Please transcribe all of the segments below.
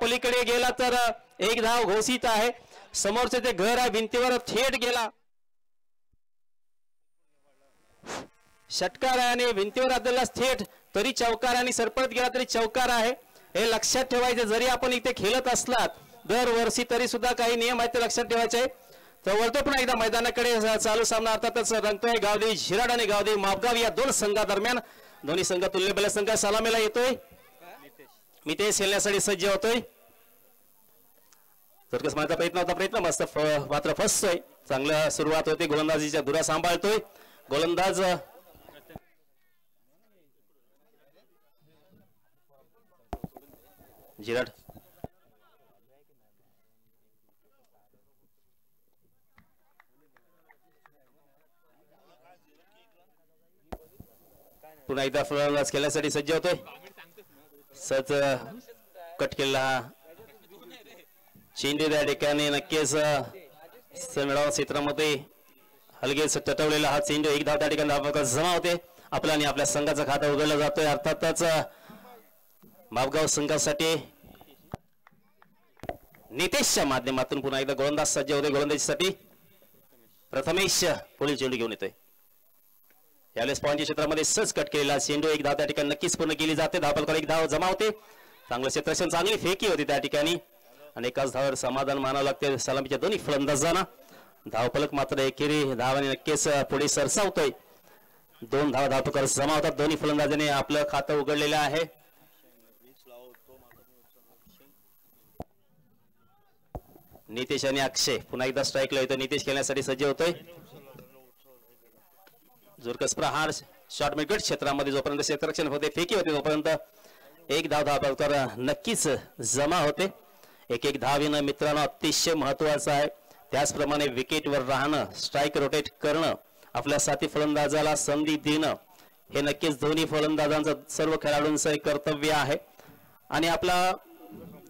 पलीकडे गेला तर एक धाव घोषित आहे. समोरचे ते घर आहे भिंतीवर थेट गेला. षटकार आहे आणि भिंतीवर आपल्याला थेट तरी चौकार आणि सरपळत गेला तरी चौकार आहे. हे लक्षात ठेवायचे. जरी आपण इथे खेळत असलात दरवर्षी तरी सुद्धा काही नियम आहेत ते लक्षात ठेवायचे आहे. तर वळतो पुन्हा एकदा मैदानाकडे. चालू सामना अर्थातच रंगतोय गावदेवी झिराड आणि गावदेवी मापगाव या दोन संघादरम्यान. दोन्ही संघ तुल्यबल संघ सलामीला येतोय. मितेश खेळण्यासाठी सज्ज होतोय. तुर्कस माझा प्रयत्न मस्त मात्र फसतोय. चांगलं सुरुवात होते. गोलंदाजीच्या धुरा सांभाळतोय गोलंदाज झिराड. पुन्हा एकदा फलंदाज खेळण्यासाठी सज्ज होतोय. सच कट केला चेंडू त्या ठिकाणी नक्कीच मेळावा क्षेत्रामध्ये हलगेच टटवलेला हा चेंडू. एक धाव त्या ठिकाणी जमा होते. आपला आणि आपल्या संघाचा खाता उघडला जातोय. अर्थातच मापगाव संघासाठी नितेशच्या माध्यमातून पुन्हा एकदा गोलंदाज सज्ज होते. गोलंदाजीसाठी प्रथमेश पुढील चेंडू घेऊन येतोय. यावेळेस पॉईंटच्या क्षेत्रामध्ये सहज कट केलेला चेंडू. एक धाव त्या ठिकाणी नक्कीच पूर्ण केली जाते. धावफलकावर एक धाव जमा होते. चांगलं क्षेत्ररक्षण चांगली फेकी होती त्या ठिकाणी आणि एकाच धावावर समाधान मानावं लागते सलामीच्या दोन्ही फलंदाजांना. धावफलक मात्र एकेरी धावाने नक्कीच पुढे सरसावतोय. 2 धावा धावफलकावर जमा होतात. दोन्ही फलंदाजांनी आपलं खातं उघडलेलं आहे. नितेश आणि अक्षय पुन्हा एकदा स्ट्राईकला येतो. नितेश खेळण्यासाठी सज्ज होतोय. जोरकस प्रहार शॉर्ट मिडगट क्षेत्रामध्ये जोपर्यंत क्षेत्ररक्षण होते फेकी होते तोपर्यंत एक धाव धावफलकावर नक्कीच जमा होते. एक धाव येणं मित्रांनो अतिशय महत्वाचं आहे. त्याचप्रमाणे विकेटवर राहणं स्ट्राईक रोटेट करणं आपल्या साथी फलंदाजाला संधी देणं हे नक्कीच दोन्ही फलंदाजांचं सर्व खेळाडूंचं एक कर्तव्य आहे. आणि आपला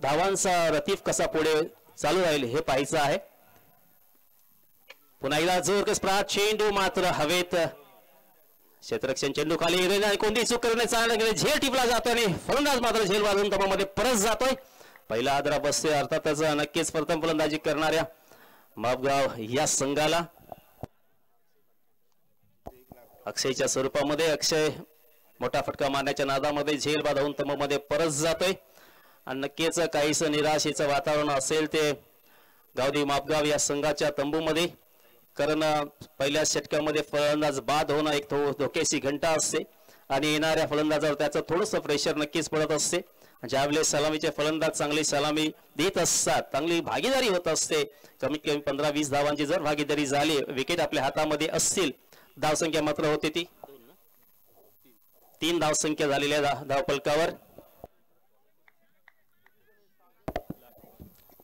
धावांचा रतीफ कसा पुढे चालू राहील हे पाहायचं आहे. पुन्हा एकदा जोरकस प्रहार चेंडू मात्र हवेत. क्षेत्ररक्षण चेंडू खाली गेलेला आणि कोणती चूक करण्याचा झेल टिपला जातो आणि फलंदाज मात्र झेल वाजून तमामध्ये परत जातोय. पहिला आदरा बसतोय. अर्थातच नक्कीच प्रथम फलंदाजी करणाऱ्या मापगाव या संघाला अक्षयच्या स्वरूपामध्ये अक्षय मोठा फटका मारण्याच्या नादामध्ये झेल बांधून तमामध्ये परत जातोय. आणि नक्कीच काहीच निराशेचं वातावरण असेल ते गावदेवी मापगाव या संघाच्या तंबूमध्ये. कारण पहिल्या षटकामध्ये फलंदाज बाद होणं एक धोक्याची घंटा असते आणि येणाऱ्या फलंदाजावर त्याचं थोडंसं प्रेशर नक्कीच पडत असते. ज्यावेळेस सलामीचे फलंदाज चांगली सलामी देत असतात चांगली भागीदारी होत असते. कमीत कमी 15-20 धावांची जर भागीदारी झाली विकेट आपल्या हातामध्ये असतील. धावसंख्या मात्र होते ती 3 धावसंख्या झालेल्या धावफलकावर.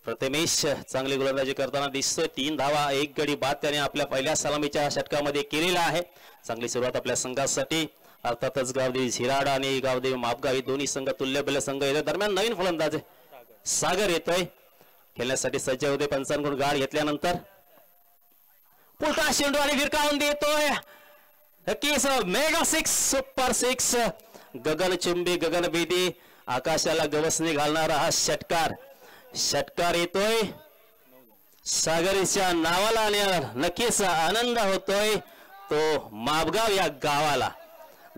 प्रथमेश चांगली गोलंदाजी करताना दिसतोय. 3 धावा 1 गडी बाद त्याने आपल्या पहिल्या सलामीच्या षटकामध्ये केलेला आहे. चांगली सुरुवात आपल्या संघासाठी. अर्थातच गावदेवी झिराड आणि गावदेवी मापगाव हे दोन्ही संघ तुल्यबल संघ येते. दरम्यान नवीन फलंदाज सागर येतोय खेळण्यासाठी सज्ज होते. पंचांकडून गाड घेतल्यानंतर पुलटा चेंडू आणि विरकावून देतोय. नक्कीच मेगा 6 सुपर 6 गगनचुंबी गगनभेदी आकाशाला गवसणी घालणारा हा षटकार येतोय सागरीच्या नावाला आणि नक्कीच आनंद होतोय तो मापगाव या गावाला.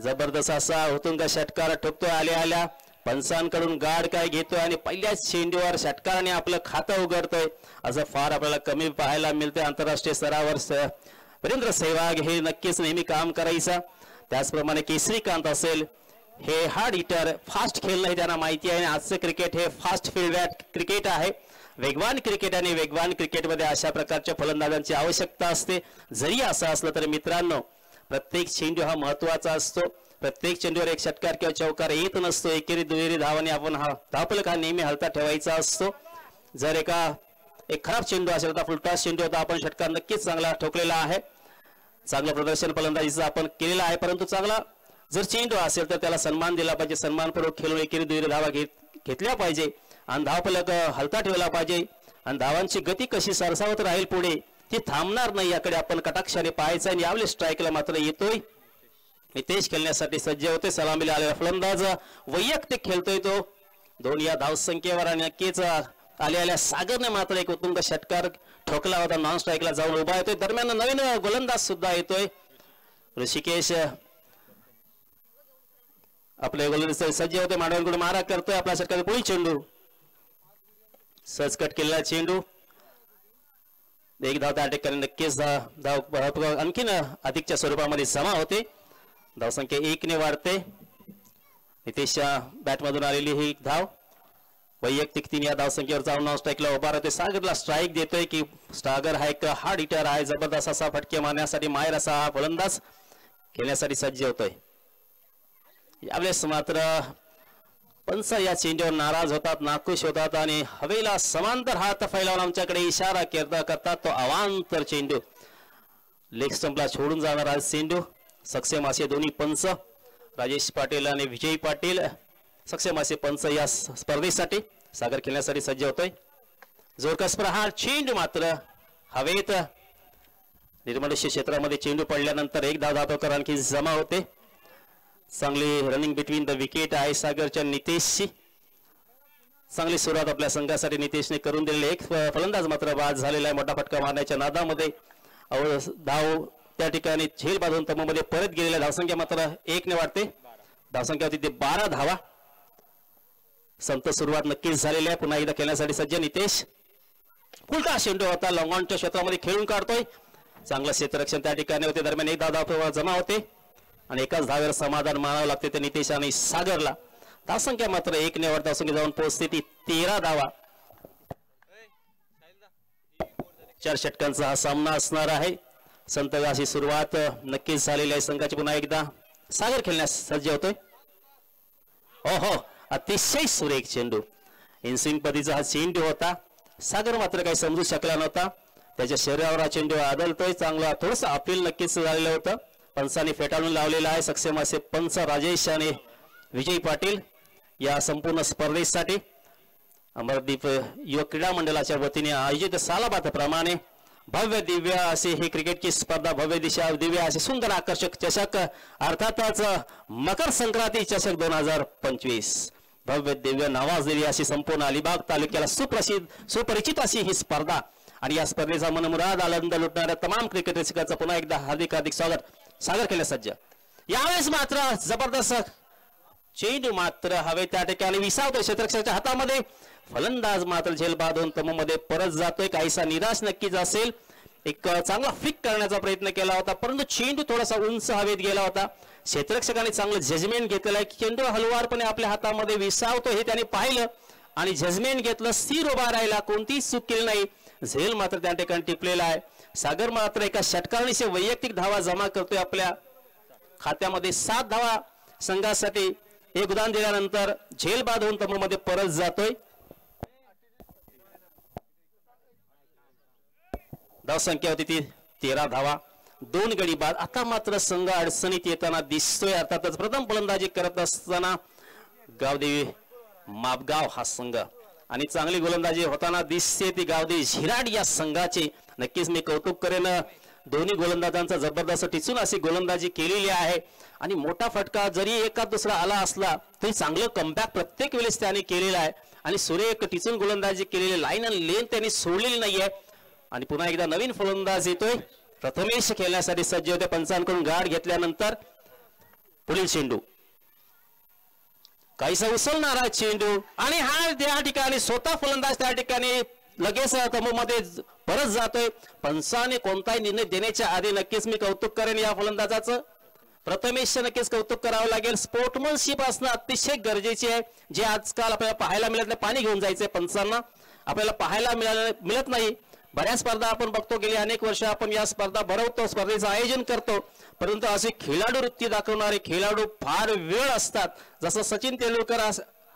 जबरदस्त असा होतुंगा षटकार ठोकतोय. आल्या पंचांकडून गाड काय घेतोय आणि पहिल्याच चेंडूवर षटकाराने आपलं खातं उघडतोय. असं फार आपल्याला कमी पाहायला मिळतंय आंतरराष्ट्रीय स्तरावर. वीरेंद्र सहवाग हे नक्कीच नेहमी काम करायचं. त्याचप्रमाणे केसरीकांत असेल हे हार्ड हिटर फास्ट खेळणं हे त्यांना माहिती आहे. आजचं क्रिकेट हे फास्ट फील्ड क्रिकेट आहे. वेगवान क्रिकेट आणि वेगवान क्रिकेटमध्ये अशा प्रकारच्या फलंदाजांची आवश्यकता असते. जरी असं असलं तरी मित्रांनो प्रत्येक चेंडू हा महत्वाचा असतो. प्रत्येक चेंडूवर एक षटकार किंवा चौकार येत नसतो. एकेरी दुहेरी धावाने आपण हा धावफलक हा नेहमी हलता ठेवायचा असतो. जर एक खराब चेंडू असेल तर फुलटॉस चेंडू होता आपण षटकार नक्कीच चांगला ठोकलेला आहे. चांगलं प्रदर्शन फलंदाजीचं आपण केलेलं आहे. परंतु चांगला जर चेंडू असेल तर त्याला सन्मान दिला पाहिजे. सन्मानपूर्वक खेळून एकेरी दुहेरी धावा घेतल्या पाहिजे आणि धावफलक हलता ठेवला पाहिजे. आणि धावांची गती कशी सरसावत राहील पुढे ती थांबणार नाही याकडे आपण कटाक्षाने पाहायचं. आणि यावेळी स्ट्राईकला मात्र येतोय नितेश खेळण्यासाठी सज्ज होते. सलामीला आलेला फलंदाज वैयक्तिक खेळतोय तो दोन या धावसंख्येवर आणि नक्कीच आलेल्या सागरने मात्र एक उत्तुंग षटकार ठोकला होता. नॉन स्ट्राईकला जाऊन उभा येतोय. दरम्यान नवीन गोलंदाज सुद्धा येतोय. ऋषिकेश आपले गोलंदाज सज्ज होते. मांडवांकडून मारा करतोय. आपला षटकार पुढील चेंडू सजकट केलेला चेंडू एक धाव त्या ठिकाणी नक्कीच धाव आणखीन अधिकच्या स्वरूपामध्ये जमा होते. धावसंख्या 1 ने वाढते. नितेशच्या बॅटमधून आलेली ही धाव वैयक्तिक 3 या धावसंख्येवर जाऊन नॉन स्ट्राईकला उभा राहतोय. सागरला स्ट्राईक देतोय की सागर हा एक हार्ड हिटर आहे. जबरदस्त असा फटके मारण्यासाठी माहेर असा हा फलंदाज खेळण्यासाठी सज्ज होतोय. यावेळेस मात्र पंच या चेंडूवर नाराज होतात, नाखुश होतात आणि हवेला समांतर हात फैलावून आमच्याकडे इशारा करतात. तो अवांतर चेंडू लेग स्टंपला छोडून जाणारा चेंडू. सक्षम असे दोन्ही पंच राजेश पाटील आणि विजय पाटील सक्षम असे पंच या स्पर्धेसाठी. सागर खेळण्यासाठी सज्ज होतोय. जोरकस प्रहार चेंडू मात्र हवेत निर्मलेश क्षेत्रामध्ये चेंडू पडल्यानंतर एक धावकर आणखी जमा होते. चांगली रनिंग बिटवीन द विकेट आहे सागरच्या नितेशची. चांगली सुरुवात आपल्या संघासाठी नितेशने करून दिलेली. एक फलंदाज मात्र बाद झालेला आहे. मोठा फटका मारण्याच्या नादामध्ये धाव त्या ठिकाणी झेल बांधून तममध्ये परत गेलेल्या. धावसंख्या मात्र 1 ने वाढते. धावसंख्या होती ते 12 धावा. संत सुरुवात नक्कीच झालेली आहे. पुन्हा एकदा खेळण्यासाठी सज्ज नितेश. फुलका चेंडू होता. लॉंगॉनच्या क्षेत्रामध्ये खेळून काढतोय. चांगलं क्षेत्ररक्षण त्या ठिकाणी होते. दरम्यान एक धाव जमा होते आणि एकाच धावेवर समाधान मानावं लागते ते नितेश आणि सागरला. धावसंख्या मात्र 1 ने वाढत धावसंख्या जाऊन पोहोचते ती 13 धावा. 4 षटकांचा हा सामना असणार आहे. संत अशी सुरुवात नक्कीच झालेली आहे संघाची. पुन्हा एकदा सागर खेळण्यास सज्ज होतोय. ओहो अतिशय सुरेख चेंडू. इनस्विंग पद्धतीचा हा चेंडू होता. सागर मात्र काही समजू शकला नव्हता. त्याच्या शरीरावर हा चेंडू आदळतोय. चांगला थोडंसं अपील नक्कीच झालेलं होतं. पंचांनी फेटाळून लावलेला आहे. सक्षम असे पंच राजेश आणि विजय पाटील या संपूर्ण स्पर्धेसाठी. अमरदीप युवक क्रीडा मंडळाच्या वतीने आयोजित सालाबादप्रमाणे भव्य दिव्य असे ही क्रिकेटची स्पर्धा. भव्य दिव्य असे सुंदर आकर्षक चषक अर्थातच मकर संक्रांती चषक 2025 भव्य दिव्य नावाजलेली अशी संपूर्ण अलिबाग तालुक्याला सुपरिचित अशी ही स्पर्धा. आणि या स्पर्धेचा मनमुराद आनंद लुटणाऱ्या तमाम क्रिकेट रसिकांचं पुन्हा एकदा हार्दिक स्वागत. सागर खेळण्यास सज्ज. यावेळेस मात्र जबरदस्त चेंडू मात्र हवे त्या ठिकाणी विसावतोय क्षेत्ररक्षकाच्या हातामध्ये. फलंदाज मात्र झेल बांधून तममध्ये परत जातोय. काहीसा निराश नक्कीच असेल. एक चांगला फ्लिक करण्याचा प्रयत्न केला होता परंतु चेंडू थोडासा उंच हवेत गेला होता. क्षेत्ररक्षकाने चांगलं जजमेंट घेतलेलं आहे. चेंडू हलवारपणे आपल्या हातामध्ये विसावतो हे त्याने पाहिलं आणि जजमेंट घेतलं. स्थिर उभा राहिला. कोणतीही चूक केली नाही. झेल मात्र त्या ठिकाणी टिपलेला आहे. सागर मात्र एका षटकारणीचे वैयक्तिक धावा जमा करतोय. आपल्या खात्यामध्ये 7 धावा संघासाठी योगदान दिल्यानंतर झेल बाद होऊन तममध्ये परत जातोय. धावसंख्या होती ती 13 धावा. 2 गडी बाद. आता मात्र संघ अडचणीत येताना दिसतोय. अर्थातच प्रथम फलंदाजी करत असताना गावदेवी मापगाव हा संघ आणि चांगली गोलंदाजी होताना दिसते ती गावदेवी झिराड या संघाचे. नक्कीच मी कौतुक करेन. दोन्ही गोलंदाजांचा जबरदस्त टिचून अशी गोलंदाजी केलेली आहे आणि मोठा फटका जरी एका दुसरा आला असला तरी चांगलं कमबॅक प्रत्येक वेळेस त्याने केलेला आहे आणि सुरेख टिचून गोलंदाजी केलेली. लाईन आणि लेन त्यांनी सोडलेली नाहीये. आणि पुन्हा एकदा नवीन फलंदाज येतोय. प्रथमेश खेळण्यासाठी सज्ज होते. पंचांकडून गाड घेतल्यानंतर पुढील चेंडू काहीसा उसळणारा चेंडू आणि हा त्या ठिकाणी स्वतः फलंदाज त्या ठिकाणी लगेच तममध्ये परत जातोय. पंचाने कोणताही निर्णय देण्याच्या आधी नक्कीच मी कौतुक करेन या फलंदाजाचं. प्रथमेश नक्कीच कौतुक करावं लागेल. स्पोर्ट्समनशिप असणं अतिशय गरजेचे आहे जे आजकाल आपल्याला पाहायला मिळत नाही. पाणी घेऊन जायचंय पंचांना आपल्याला पाहायला मिळत नाही. बऱ्याच स्पर्धा आपण बघतो. गेली अनेक वर्ष आपण या स्पर्धा भरवतो. स्पर्धेचं आयोजन करतो परंतु असे खेळाडू वृत्ती दाखवणारे खेळाडू फार वेळ असतात. जसं सचिन तेंडुलकर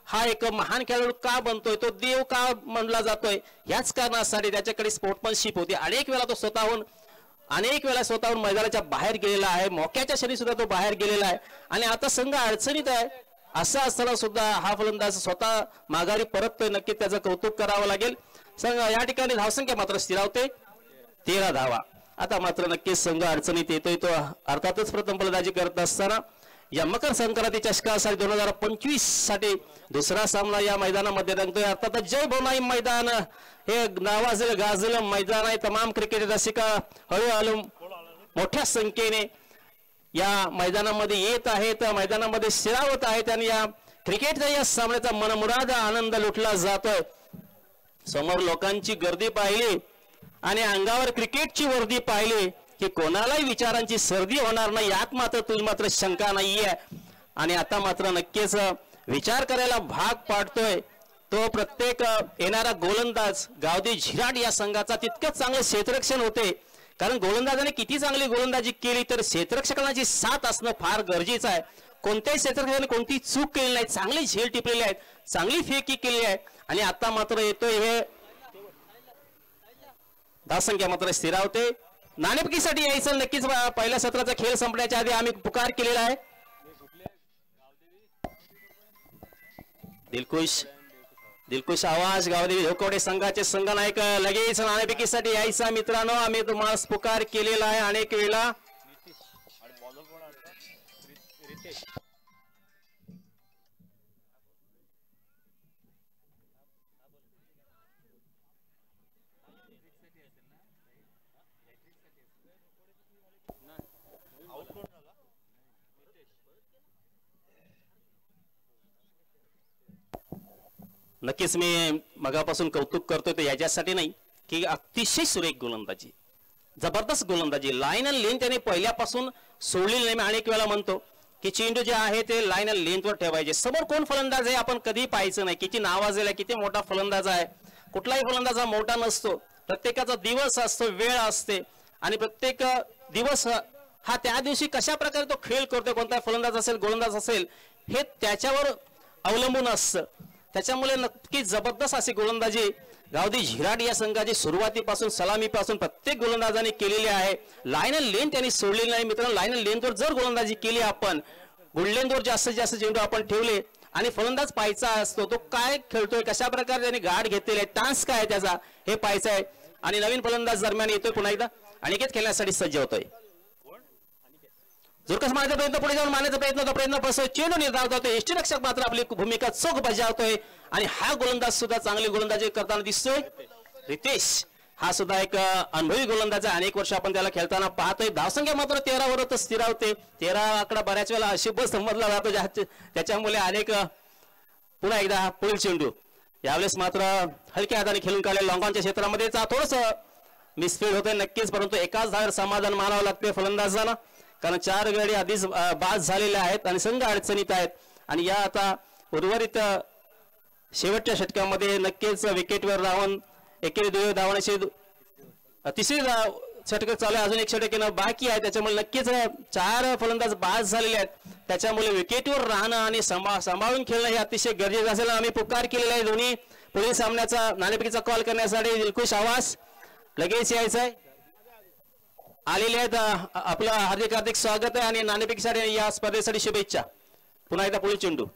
हा एक महान खेळाडू का बनतोय तो देव का म्हणला जातोय याच कारणासाठी त्याच्याकडे स्पोर्ट्समनशिप होती. अनेक वेळा तो स्वतःहून मैदानाच्या बाहेर गेलेला आहे. मोक्याच्या क्षणी सुद्धा तो बाहेर गेलेला आहे आणि आता संघ अडचणीत आहे. असं असताना सुद्धा हा फलंदाज स्वतः माघारी परततोय. नक्की त्याचं कौतुक करावं लागेल. संघ या ठिकाणी धावसंख्या मात्र स्थिरावते 13 धावा. आता मात्र नक्कीच संघ अडचणीत येतोय. तो अर्थातच प्रथम फलंदाजी करत असताना या मकर संक्रांती चषकासाठी 2025 साठी दुसरा सामना या मैदानामध्ये रंगतोय। अर्थातच जय भोनाई मैदान हे नावाजलेलं गाजलेलं मैदान आहे। तमाम क्रिकेट रसिक हळूहळू मोठ्या संख्येने या मैदानामध्ये येत आहेत, मैदानामध्ये शिरावत आहेत आणि या क्रिकेटच्या या सामन्याचा मनमुराद आनंद लुटला जातोय। समोर लोकांची गर्दी पाहिली आणि अंगावर क्रिकेटची वर्दी पाहिली की कोणालाही विचारांची सर्दी होणार नाही यात मात्र शंका नाहीये। आणि आता मात्र नक्कीच विचार करायला भाग पाडतोय तो प्रत्येक येणारा गोलंदाज। गावदेवी झिराड या संघाचा तितकंच चांगलं क्षेत्ररक्षण होते, कारण गोलंदाजाने किती चांगली गोलंदाजी केली तर क्षेत्ररक्षकांची साथ असणं फार गरजेचं आहे। कोणत्याही क्षेत्ररक्षकाने कोणती चूक केली नाही, चांगली झेल टिपलेली आहे, चांगली फेकी केली आहे आणि आता मात्र येतोय हे धावसंख्या मात्र स्थिरावते। नाणेफेकीसाठी यायचं नक्कीच पहिल्या सत्राचा खेळ संपण्याच्या आधी आम्ही पुकार केलेला आहे। दिलखुश आवाज गावदेवी धोकोडे संघाचे संघनायक लगेच नाणेफेकीसाठी यायचा मित्रांनो, आम्ही तुम्हाला पुकार केलेला आहे अनेक वेळा। नक्कीच मी मगापासून कौतुक करतोय तर याच्यासाठी नाही की अतिशय सुरेख गोलंदाजी, जबरदस्त गोलंदाजी, लाईन अँड लेंथ त्याने पहिल्यापासून सोडलेली नाही। मी अनेक वेळा म्हणतो की चेंडू जे आहे ते लाईन अँड लेंथवर ठेवायचे। समोर कोण फलंदाज आहे आपण कधी पाहायचं नाही, किती नावाजलेला आहे, किती मोठा फलंदाज आहे। कुठलाही फलंदाज हा मोठा नसतो, प्रत्येकाचा दिवस असतो, वेळ असते आणि प्रत्येक दिवस हा त्या दिवशी कशा प्रकारे तो खेळ करतो, कोणता फलंदाज असेल गोलंदाज असेल हे त्याच्यावर अवलंबून असतं। त्याच्यामुळे नक्कीच जबरदस्त अशी गोलंदाजी गावदेवी झिराड या संघाची सुरुवातीपासून सलामीपासून प्रत्येक गोलंदाजाने केलेली आहे। लाईन अँड लेंथ त्यांनी सोडलेली नाही मित्रांनो। लाईन अँड लेंथवर जर गोलंदाजी केली आपण, गुडलेंथवर जास्तीत जास्त चेंडू आपण ठेवले आणि फलंदाज पाहायचा असतो तो काय खेळतोय, कशा प्रकारे त्याने गाठ घेतलेला आहे, टान्स काय आहे त्याचा हे पाहायचं आहे। आणि नवीन फलंदाज दरम्यान येतोय पुन्हा एकदा अनिकेत खेळण्यासाठी सज्ज होतोय। जोरकस मारण्याचा प्रयत्न, पुढे जाऊन मारण्याचा प्रयत्न फसतो, चेंडू निर्धाव होतोय। यष्टीरक्षक मात्र आपली भूमिका चोख बजावतोय आणि हा गोलंदाज सुद्धा चांगली गोलंदाजी करताना दिसतोय। रितेश हा सुद्धा एक अनुभवी गोलंदाज आहे, अनेक वर्ष आपण त्याला खेळताना पाहतोय। धावसंख्या मात्र 13 वरच स्थिरावते। 13 आकडा बऱ्याच वेळा अशुभ समजला जातो, त्याच्यामुळे अनेक पुन्हा एकदा पुढील चेंडू यावेळेस मात्र हलक्या हाताने खेळून काढले लॉंगॉनच्या क्षेत्रामध्ये थोडस मिसफील्ड होते नक्कीच, परंतु एकाच धावेवर समाधान मानावं लागते फलंदाजांना, कारण 4 गडी आधीच बाद झालेले आहेत आणि संघ अडचणीत आहेत। आणि या आता उर्वरित शेवटच्या षटकामध्ये नक्कीच विकेटवर राहून एकेरी 2 धावण्याची तिसरी षटक चालू आहे, अजून एक षटक बाकी आहे, त्याच्यामुळे नक्कीच 4 फलंदाज बाद झालेले आहेत। त्याच्यामुळे विकेटवर राहणं आणि सांभाळून खेळणं हे अतिशय गरजेचं असेल। आम्ही पुकार केलेला आहे दोन्ही पुढील सामन्याचा नाणेफेकीचा कॉल करण्यासाठी। दिलखुश आवाज लगेच यायचं आहे, आलेले आहेत, आपलं हार्दिक स्वागत आहे आणि नाणेफेकीसाठी या स्पर्धेसाठी शुभेच्छा। पुन्हा एकदा पुढील चेंडू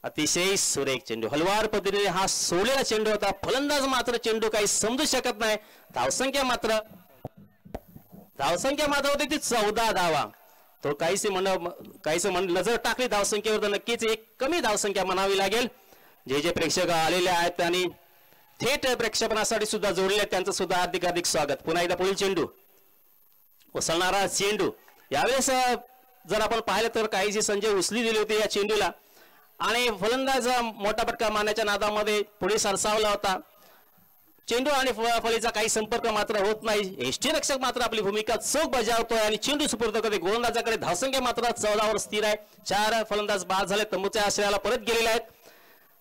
अतिशय सुरेख चेंडू, हलवार पद्धतीने हा सोडलेला चेंडू होता, फलंदाज मात्र चेंडू काही समजू शकत नाही। धावसंख्या मात्र होती ती 14 धावा। तो काहीसे नजर टाकली धावसंख्येवर तर नक्कीच एक कमी धावसंख्या म्हणावी लागेल। जे प्रेक्षक आलेले आहेत आणि थेट प्रेक्षेपणासाठी सुद्धा जोडले आहेत त्यांचं सुद्धा हार्दिक स्वागत। पुन्हा एकदा पुढील चेंडू, उसळणारा चेंडू, यावेळेस जर आपण पाहिलं तर काहीशी संजय उचली दिली होती या चेंडूला आणि फलंदाज मोठा फटका मारण्याच्या नादामध्ये पुढे सरसावला होता। चेंडू आणि फळीचा काही संपर्क मात्र होत नाही। यष्टीरक्षक मात्र आपली भूमिका चोख बजावतोय आणि चेंडू सुपूर्द करते गोलंदाजाकडे। धावसंख्या मात्र 14 वर स्थिर आहे। 4 फलंदाज बाद झाले, तंबूच्या आश्रयाला परत गेलेले आहेत।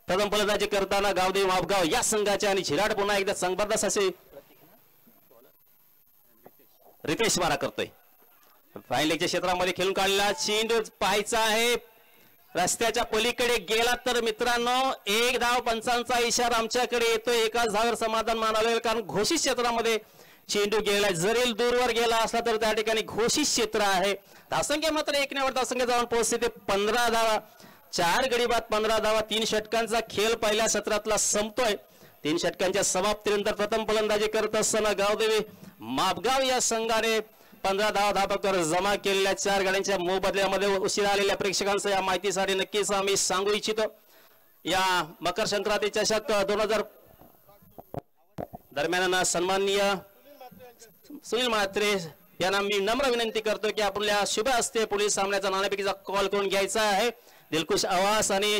प्रथम फलंदाजी करताना गावदेवी मापगाव या संघाचे आणि झिराड पुन्हा एकदा जबरदस्त असे रितेश मारा करतोय। फायनलच्या क्षेत्रामध्ये खेळून काढलेला चेंडू पाहायचा आहे, रस्त्याच्या पलीकडे गेला तर मित्रांनो 1 धाव, पंचांचा इशारा आमच्याकडे येतोय। एकाच धावावर समाधान मानावे, कारण घोषित क्षेत्रामध्ये चेंडू गेलाय। जरी दूरवर गेला असला तर त्या ठिकाणी घोषित क्षेत्र आहे। धावसंख्या मात्र 1 ने धावसंख्या जाऊन पोहोचते ते 15 धावा। 4 गडी बाद 15 धावा। 3 षटकांचा खेळ पहिल्या सत्रातला संपतोय। 3 षटकांच्या समाप्तीनंतर प्रथम फलंदाजी करत असताना गावदेवी मापगाव या संघाने 15 धावा जमा केलेल्या 4 गाड्यांच्या मोबदल्यामध्ये उशिरा आलेल्या प्रेक्षकांचं या माहितीसाठी नक्कीच आम्ही सांगू इच्छितो। या मकर संक्रांती चषक 2000 दरम्यान सन्माननीय सुनील म्हात्रे यांना मी नम्र विनंती करतो की आपल्या शुभ हस्ते पुढील सामन्याचा नाणेफेकीचा कॉल करून घ्यायचा आहे। दिलखुश आवास आणि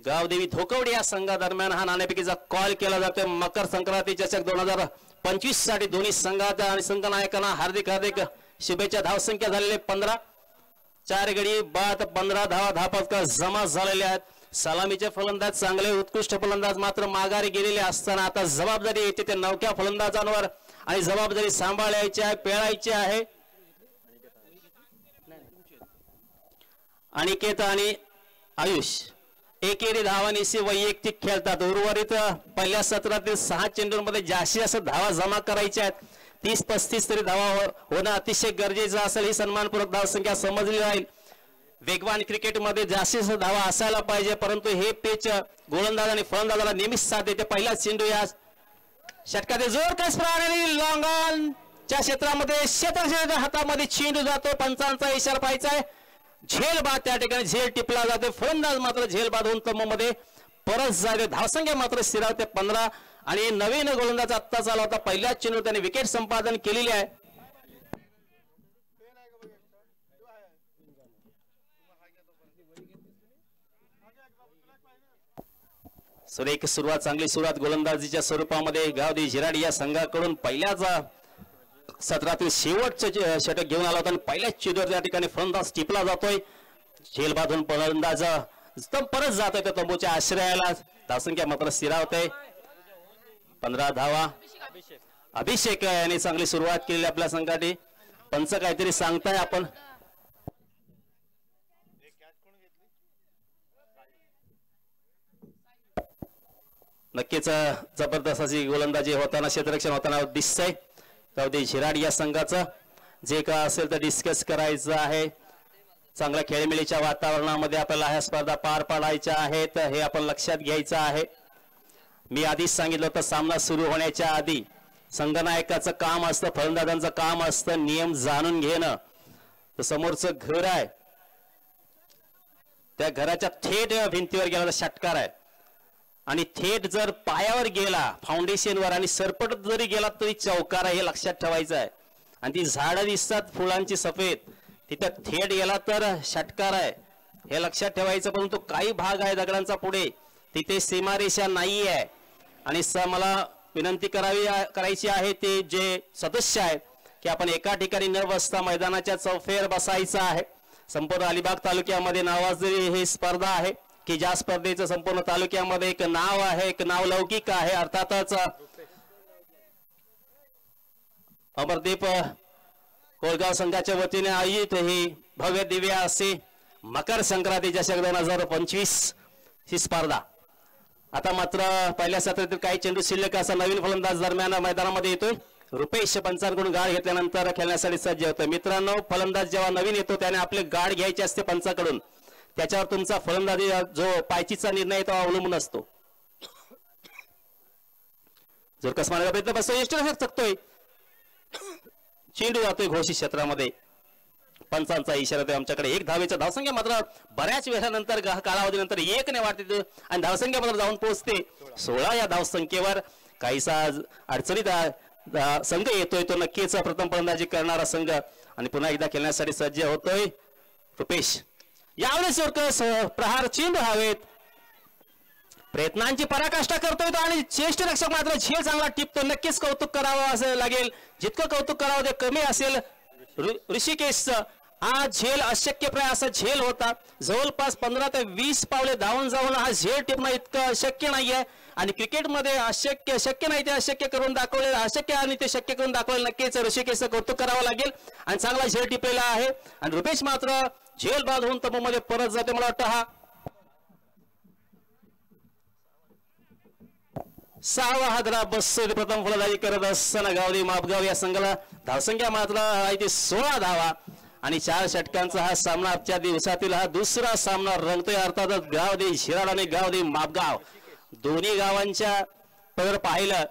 गावदेवी धोकवडी या संघादरम्यान हा नाणेफेकीचा कॉल केला जातोय। मकर संक्रांती चषक 2025 साठी दोन्ही संघात आणि संघनायकांना हार्दिक शुभेच्छा। धावसंख्या झालेले 15, 4 गडी बाद 15 धावा धापक जमा झालेले आहेत। सलामीचे फलंदाज चांगले उत्कृष्ट फलंदाज मात्र माघारी गेलेले असताना आता जबाबदारी येते ते नवख्या फलंदाजांवर आणि जबाबदारी सांभाळायची आहे, पेळायची आहे। अनिकेत आणि आयुष एकेरी धावानिशी वैयक्तिक खेळतात। उर्वरित पहिल्या सत्रातील 6 चेंडूंमध्ये जास्तीत जास्त धावा जमा करायच्या आहेत। 30-35 तरी धावा होणं अतिशय गरजेचं असेल। ही सन्मानपूर्वक धावसंख्या समजली जाईल। वेगवान क्रिकेटमध्ये जास्तीत जास्त धावा असायला पाहिजे, परंतु हे पिच गोलंदाज आणि फलंदाजाला नेहमीच साथ देते। पहिला चेंडू या षटकात जोर कसप्राणी लॉंग ऑनच्या क्षेत्रामध्ये क्षेत्ररक्षकाच्या हातामध्ये चेंडू जातो। पंचांचा इशारा पाहायचा आहे। झेल बाद त्या ठिकाणी झेल टिपला जाते। फलंदाज मात्र झेल बाद होऊन तममध्ये परत जाते। धावसंख्या मात्र स्थिरावते 15 आणि नवीन गोलंदाज आत्ताच आला होता। पहिल्याच चेंडू त्याने विकेट संपादन केलेली आहे। सुरेख सुरुवात, चांगली सुरुवात गोलंदाजीच्या स्वरूपामध्ये गावदेवी झिराड या संघाकडून पहिल्याच सत्रातील शेवटचं षटक घेऊन आला होता आणि पहिल्याच चेंडूवर त्या ठिकाणी फलंदाज टिपला जातोय। झेल बांधून फलंदाज परत जातोय त्या तंबूच्या आश्रयाला। धावसंख्या मात्र स्थिरावते 15 धावा। अभिषेक यांनी चांगली सुरुवात केली आपल्या संघासाठी। पंच काहीतरी सांगताय आपण? नक्कीच जबरदस्त अशी गोलंदाजी होताना, क्षेत्ररक्षण होताना दिसतंय। गावदेवी झिराड या संघाचं जे काय असेल तर डिस्कस करायचं आहे। चांगल्या खेळमेळीच्या वातावरणामध्ये आपल्याला ह्या स्पर्धा पार पाडायच्या आहेत, हे आपण लक्षात घ्यायचं आहे। मी आधीच सांगितलं होतं सामना सुरू होण्याच्या आधी संघनायकाचं काम असतं, फलंदाजांचं काम असतं नियम जाणून घेणं। तर समोरचं घर आहे, त्या घराच्या थेट भिंतीवर गेला तर षटकार आहे आणि थेट जर पायावर गेला फाउंडेशनवर आणि सरपट जरी गेला तरी चौकार आहे, हे लक्षात ठेवायचं आहे। आणि ती झाडं दिसतात फुलांची सफेद, तिथे थेट गेला तर षटकार आहे, हे लक्षात ठेवायचं। परंतु काही भाग आहे दगडांचा पुढे तिथे सीमारेषा नाही आहे आणि मला विनंती करायची आहे ते जे सदस्य आहेत की आपण एका ठिकाणी न बसता मैदानाच्या चौफेर बसायचं आहे। संपूर्ण अलिबाग तालुक्यामध्ये नावाजलेली ही स्पर्धा आहे की ज्या स्पर्धेचं संपूर्ण तालुक्यामध्ये एक नाव आहे, एक नाव लौकिक आहे। अर्थातच अमरदीप कोळगाव संघाच्या वतीने आयोजित ही भव्य दिव्य असे मकर संक्रांती चषक 2025 ही स्पर्धा। आता मात्र पहिल्या सत्रातील काही चेंडू शिल्लक असा नवीन फलंदाज दरम्यान मैदानामध्ये येतोय। रुपेश पंचांकडून गाड घेतल्यानंतर खेळण्यासाठी सज्ज होतोय। मित्रांनो, फलंदाज जेव्हा नवीन येतो त्याने आपले गाड घ्यायचे असते पंचाकडून, त्याच्यावर तुमचा फलंदाजी जो पायचीचा निर्णय तो अवलंबून असतो। जर कसमाला प्रयत्न बसतो यष्ट शकतोय, चेंडू जातोय घोषित क्षेत्रामध्ये। पंचांचा इशारा तो आमच्याकडे 1 धावेचा। धावसंख्या मात्र बऱ्याच वेळानंतर कालावधीनंतर 1 ने वाढते आणि धावसंख्या मात्र जाऊन पोहोचते 16 या धावसंख्येवर। काहीसा अडचणीत संघ येतोय तो नक्कीच प्रथम फलंदाजी करणारा संघ आणि पुन्हा एकदा खेळण्यासाठी सज्ज होतोय रुपेश। यावेळेस प्रहार चेंडू हवेत, प्रयत्नांची पराकाष्ठा करतोय तो आणि ज्येष्ठ रक्षक मात्र झेल चांगला टिपतो। नक्कीच कौतुक करावं असं लागेल, जितकं कौतुक करावं ते कमी असेल। ऋषिकेशचं हा झेल अशक्यप्राय असा झेल होता। जवळपास 15 ते 20 पावले धावून जाऊन हा झेल टिपणं इतकं शक्य नाहीये आणि क्रिकेटमध्ये शक्य नाही ते अशक्य करून दाखवले, अशक्य आणि ते शक्य करून दाखवले। नक्कीच ऋषिकेशचं कौतुक करावं लागेल आणि चांगला झेल टिपलेला आहे आणि रुपेश मात्र झेल बाद होऊन तममध्ये परत जाते। मला वाटतं हा 6वा हादरा बसतोय प्रथम फलंदाजी करत असताना गावदेवी मापगाव या संघाला। धावसंख्या मात्र आहे ते 16 धावा आणि 4 षटकांचा हा सामना आजच्या दिवसातील हा दुसरा सामना रंगतोय। अर्थातच गावदेवी झिराड आणि गावदेवी मापगाव दोन्ही गावांच्या जर पाहिलं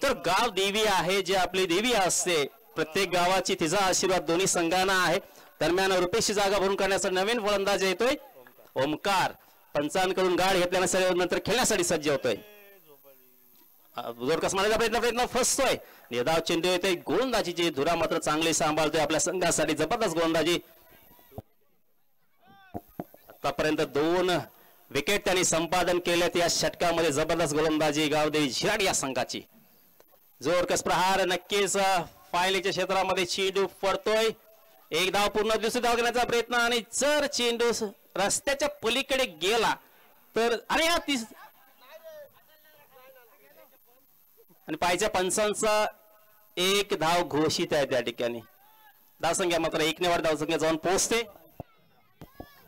तर गाव देवी आहे, जे आपली देवी असते प्रत्येक गावाची तिचा आशीर्वाद दोन्ही संघांना आहे. दरम्यान रुपेशची जागा भरून काढण्याचा नवीन फलंदाज येतोय ओमकार. पंचांकडून गाड घेतल्यानंतर नंतर खेळण्यासाठी सज्ज होतोय. जोरकस मारण्याचा प्रयत्न फसतोय. निर्धाव चेंडू येतोय. गोलंदाजीची धुरा मात्र चांगली सांभाळतोय आपल्या संघासाठी. जबरदस्त गोलंदाजी. आतापर्यंत 2 विकेट त्यांनी संपादन केलेत या षटकामध्ये. जबरदस्त गोलंदाजी गावदेवी झिराड या संघाची. जोरकस प्रहार नक्कीच फायलीच्या क्षेत्रामध्ये चेंडू पडतोय. एक धाव पूर्ण दुसरी धाव घेण्याचा प्रयत्न आणि जर चेंडू रस्त्याच्या पलीकडे गेला तर अरे आणि पायच्या पंचांचा 1 धाव घोषित आहे त्या ठिकाणी. धावसंख्या मात्र 1 ने वाढ धावसंख्या जाऊन पोहोचते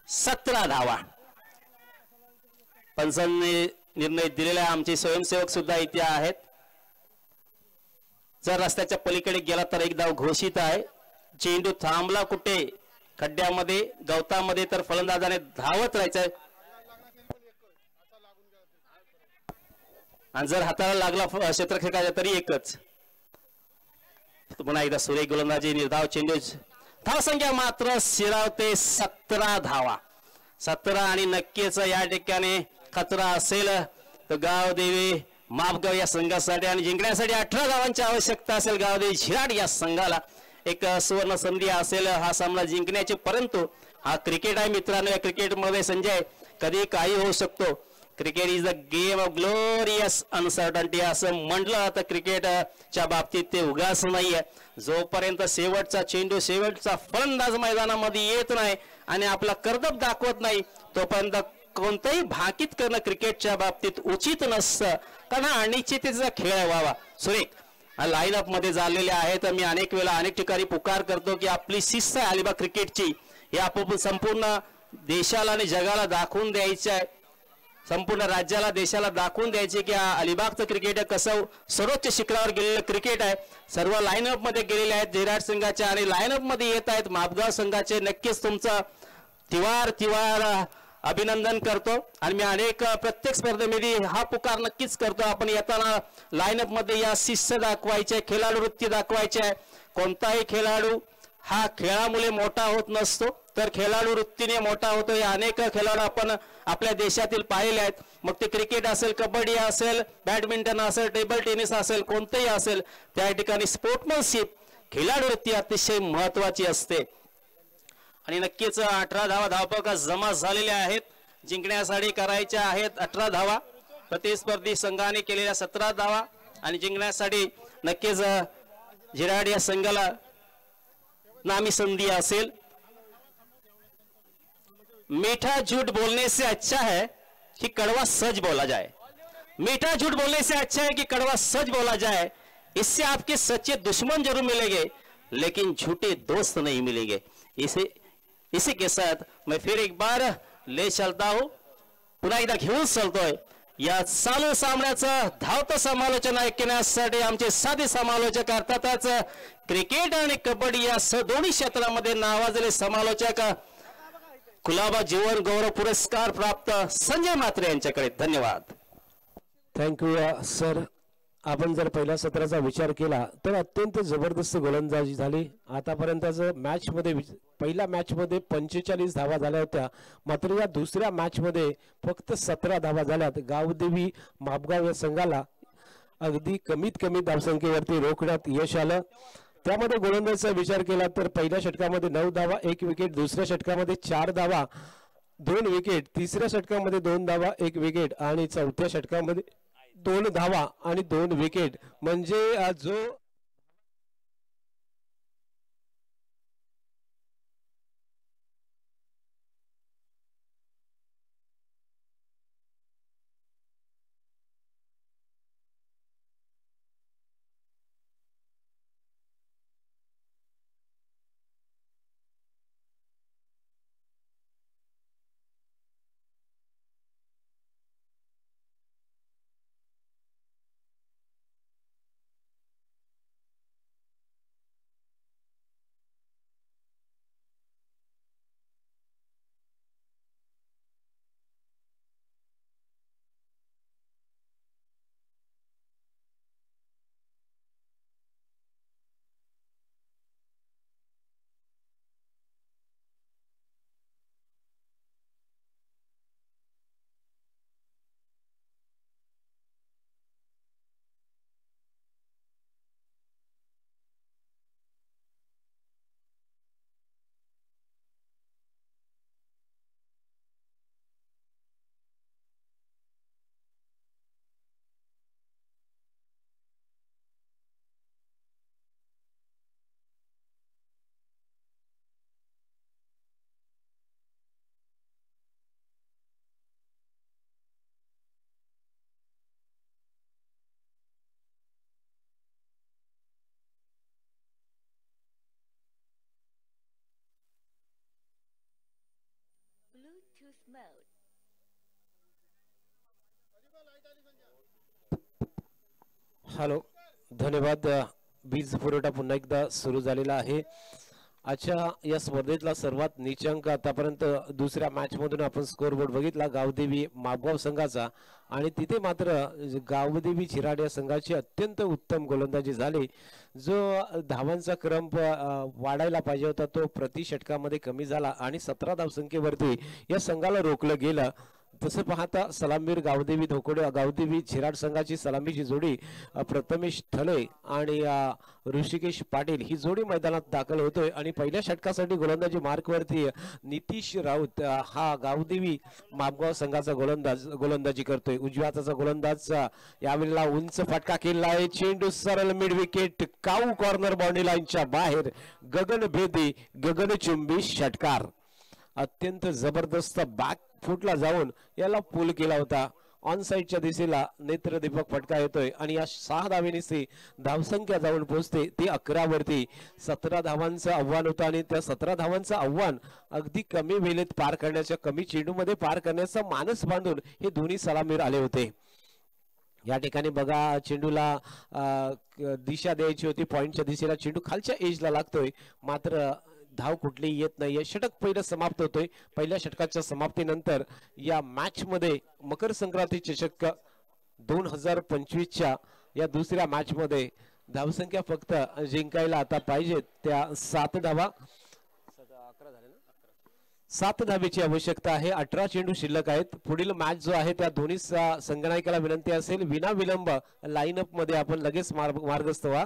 17 धावा. पंचांनी निर्णय दिलेला आमचे स्वयंसेवक सुद्धा इथे आहेत. जर रस्त्याच्या पलीकडे गेला तर 1 धाव घोषित आहे. चेंडू थांबला कुठे खड्ड्यामध्ये गवतामध्ये तर फलंदाजाने धावत राहायचंय आणि जर हाताला लागला क्षेत्ररक्षकाचा तरी एकच. पुन्हा एकदा सुरेख गोलंदाजी निर्धाव चेंडू. धावसंख्या मात्र शिरावते 17 धावा. 17 आणि नक्कीच या ठिकाणी खतरा असेल तर गावदेवी मापगाव या संघासाठी आणि जिंकण्यासाठी 18 धावांची आवश्यकता असेल गावदेवी झिराड या संघाला. एक सुवर्ण संधी असेल हा सामना जिंकण्याची. परंतु हा क्रिकेट आहे मित्रांनो. या क्रिकेटमध्ये संजय कधी काही होऊ शकतो. Cricket is the game of glorious uncertainty असं म्हटलं तर क्रिकेटच्या बाबतीत ते उगाच नाहीये. जोपर्यंत शेवटचा चेंडू शेवटचा फलंदाज मैदानामध्ये येत नाही आणि आपला कर्तब दाखवत नाही तोपर्यंत कोणतंही भाकीत करणं क्रिकेटच्या बाबतीत उचित नसतं. कारण हा अनिश्चिततेचा खेळ व्हावा. सुरेख लाईनअप मध्ये झालेले आहेत. मी अनेक वेळा अनेक ठिकाणी पुकार करतो की आपली शिस्त आहे अलिबाग क्रिकेटची. हे आपण संपूर्ण देशाला आणि जगाला दाखवून द्यायचं आहे. संपूर्ण राज्याला देशाला दाखवून द्यायचे की अलिबागचं क्रिकेट कसं सर्वोच्च शिखरावर गेलेलं क्रिकेट आहे. सर्व लाईनअप मध्ये गेलेले आहेत झिराड संघाचे आणि लाईनअप मध्ये येत आहेत मापगाव संघाचे. नक्कीच तुमचं तिवार अभिनंदन करतो आणि मी प्रत्येक स्पर्धेमध्ये हा पुकार नक्कीच करतो. आपण येताना लाईनअप मध्ये या शिस्त दाखवायचे खेळाडू वृत्ती दाखवायचे आहे. कोणताही खेळाडू हा खेळामुळे मोठा होत नसतो तर खेळाडू वृत्तीने मोठा होतो. या अनेक खेळाडू आपण आपल्या देशातील पाहिले आहेत. मग ते क्रिकेट असेल कबड्डी असेल बॅडमिंटन असेल टेबल टेनिस असेल कोणतेही असेल त्या ठिकाणी स्पोर्ट्समनशिप खेळाडू वृत्ती अतिशय महत्वाची असते. आणि नक्कीच 18 धावा धावपक जमा झालेल्या आहेत. जिंकण्यासाठी करायच्या आहेत 18 धावा. प्रतिस्पर्धी संघाने केलेल्या 17 धावा आणि जिंकण्यासाठी नक्कीच झिराड या संघाला नामी संधी असेल. मीठा झूठ बोलने से अच्छा है कि कड़वा सच बोला जाए. मीठा झूठ बोलने से अच्छा है कि कड़वा सच बोला जाए. इससे आपके सच्चे दुश्मन जरूर मिलेंगे लेकिन झूठे दोस्त नहीं मिलेंगे. इसी के साथ मैं फिर एक बार ले चलता हूं. पुन्हा एकदा घेऊन चलतोय. या चालू सामन्याचं धावतं समालोचन ऐकण्यासाठी आमचे साधे समालोचक अर्थातच क्रिकेट आणि कबड्डी या दोन्ही क्षेत्रामध्ये नावाजलेले समालोचक कुलाबा जीवन गौरव पुरस्कार प्राप्त संजय म्हात्रे यांच्याकडे. धन्यवाद. Thank you sir. आपण जर पहिल्या सत्राचा विचार केला तर अत्यंत जबरदस्त गोलंदाजी झाली. आतापर्यंतचं मॅचमध्ये पहिल्या मॅचमध्ये 45 धावा झाल्या होत्या. मात्र या दुसऱ्या मॅचमध्ये फक्त 17 धावा झाल्यात. गावदेवी मापगाव या संघाला अगदी कमीत कमी धावसंख्येवरती रोखण्यात यश आलं. त्यामध्ये गोलंदाजीचा विचार केला तर पहिल्या षटकामध्ये 9 धावा 1 विकेट. दुसऱ्या षटकामध्ये 4 धावा 2 विकेट. तिसऱ्या षटकामध्ये 2 धावा 1 विकेट आणि चौथ्या षटकामध्ये 2 धावा आणि 2 विकेट. म्हणजे जो boost mode. हॅलो, धन्यवाद. वीज पुरवठा पुन्हा एकदा सुरू झालेला आहे. आजच्या या स्पर्धेतला सर्वात नीचांक आतापर्यंत दुसऱ्या मॅच मधून आपण स्कोअरबोर्ड बघितला गावदेवी मापगाव संघाचा, आणि तिथे मात्र गावदेवी चिराड या संघाची अत्यंत उत्तम गोलंदाजी झाली. जो धावांचा क्रम वाढायला पाहिजे होता तो प्रति षटकामध्ये कमी झाला आणि 17 धावसंख्येवरती या संघाला रोखलं गेलं. तसं पाहता सलामीवीर गावदेवी धोकोडे गावदेवी चिराड संघाची सलामीची जोडी प्रथमेश थले आणि ऋषिकेश पाटील ही जोडी मैदानात दाखल होतोय. आणि पहिल्या षटकासाठी गोलंदाजी मार्कवरती नितीश राऊत हा गावदेवी मापगाव संघाचा गोलंदाजी करतोय. उजव्या हाताचा गोलंदाज यावेळेला उंच फटका केला आहे. चेंडू सरळ मिड विकेट काऊ कॉर्नर बाउंड्री लाईनच्या बाहेर. गगनभेदी गगनचुंबी षटकार. अत्यंत जबरदस्त बॅक फुटला जाऊन याला पूल केला होता. ऑन साइडच्या दिशेला नेत्रदीपक फटका येतोय आणि या 6 धावेनिसी धावसंख्या जाऊन पोहोचते ती 11 वरती. 17 धावांचं आव्हान होतं आणि त्या 17 धावांचं आव्हान अगदी कमी वेळेत पार करण्याच्या, कमी चेंडूमध्ये पार करण्याचा मानस बांधून हे दोन्ही सलामीर आले होते. या ठिकाणी बघा चेंडूला दिशा द्यायची होती, पॉइंटच्या दिशेला चेंडू खालच्या एजला लागतोय, मात्र धाव कुठली येत नाहीये. षटक पहिलं समाप्त होतोय. पहिल्या षटकाच्या समाप्तीनंतर या मॅच मध्ये मकर संक्रांती चषक 2025च्या या दुसऱ्या मॅच मध्ये धावसंख्या फक्त जिंकायला आता पाहिजेत त्या 7 धावा. 7 धावेची आवश्यकता आहे. 18 चेंडू शिल्लक आहेत. पुढील मॅच जो आहे त्या दोन्ही संघनायकाला विनंती असेल विना विलंब लाईनअप मध्ये आपण लगेच मार्गस्थ व्हा.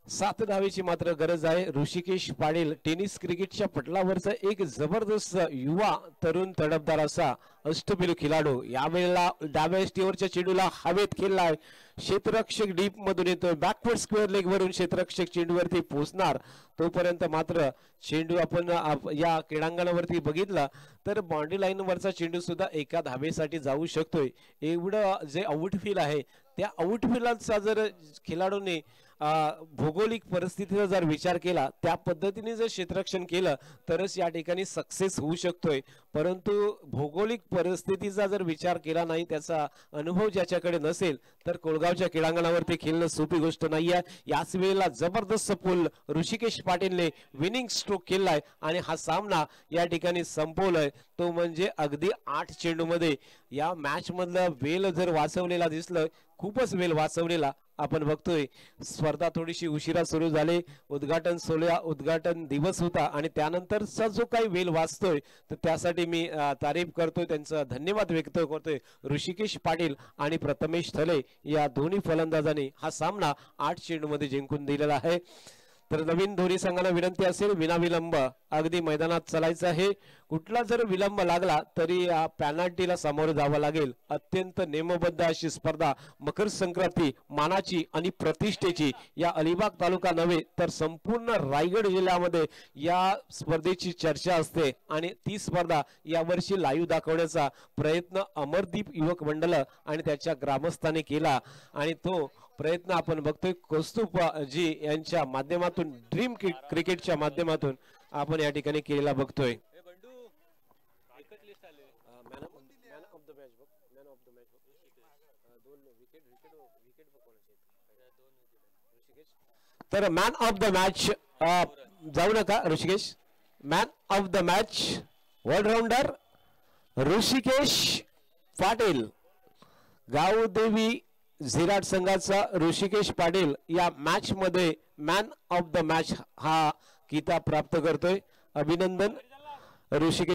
7 धावेची मात्र गरज आहे. ऋषिकेश पाटील टेनिस क्रिकेटच्या पटलावरचा एक जबरदस्त युवा तरुण तडफदार असा अष्टपैलू खेळाडू यावेळेला डाव्या स्टीवरच्या चेंडूला हवेत खेळलाय. क्षेत्ररक्षक डीप मधून येतोय. बॅकवर्ड स्क्वेअर लेग वरून क्षेत्ररक्षक चेंडूवरती पोहोचणार. तोपर्यंत मात्र चेंडू आपण या क्रीडांगणावरती बघितला तर बाउंड्री लाईन वरचा चेंडू सुद्धा एका धावेसाठी जाऊ शकतोय. एवढं जे आउटफील आहे त्या आउटफीलचा जर खेळाडूने भौगोलिक परिस्थितीचा जर विचार केला त्या पद्धतीने जर क्षेत्ररक्षण केलं तरच या ठिकाणी सक्सेस होऊ शकतोय. परंतु भौगोलिक परिस्थितीचा जर विचार केला नाही, त्याचा अनुभव ज्याच्याकडे नसेल तर कोळगावच्या क्रीडांगणावरती खेळणं सोपी गोष्ट नाहीये. याच वेळेला जबरदस्त पूल ऋषिकेश पाटीलने विनिंग स्ट्रोक केलाय आणि हा सामना या ठिकाणी संपवलाय. तो म्हणजे अगदी 8 चेंडूमध्ये. या मॅच मधला वेळ जर वाचवलेला दिसलं, खूपच वेळ वाचवलेला आपण बघतोय. स्पर्धा थोडीशी उशिरा सुरू झाली. उद्घाटन दिवस होता आणि त्यानंतरचा जो काही वेळ वाचतोय तर त्यासाठी मी तारीफ करतोय, त्यांचा धन्यवाद व्यक्त करतोय. ऋषिकेश पाटील आणि प्रथमेश थले या दोन्ही फलंदाजांनी हा सामना 8 चेंडूमध्ये जिंकून दिलेला आहे. तर नवीन दोन्ही संघांना विनंती असेल विनाविलंब अगदी मैदानात चालायचं आहे. कुठला जर विलंब लागला तरी पेनल्टीला सामोरं जावं लागेल. अत्यंत नेमबद्ध अशी स्पर्धा मकर संक्रांती मानाची आणि प्रतिष्ठेची या अलिबाग तालुका नव्हे तर संपूर्ण रायगड जिल्ह्यामध्ये या स्पर्धेची चर्चा असते आणि ती स्पर्धा यावर्षी लाईव्ह दाखवण्याचा प्रयत्न अमरदीप युवक मंडळ आणि त्याच्या ग्रामस्थांनी केला आणि तो प्रयत्न आपण बघतोय कौस्तुभ जी यांच्या माध्यमातून ड्रीम क्रिकेटच्या माध्यमातून आपण या ठिकाणी केलेला बघतोय. तर मॅन ऑफ द मॅच जाऊ नका Rishikesh. Man of the match allrounder Rishikesh Patil. Gavdevi Zirad संघाचा ऋषिकेश पाटील या मॅच मध्ये मॅन ऑफ द मॅच हा किताब प्राप्त करतोय. अभिनंदन ऋषिकेश.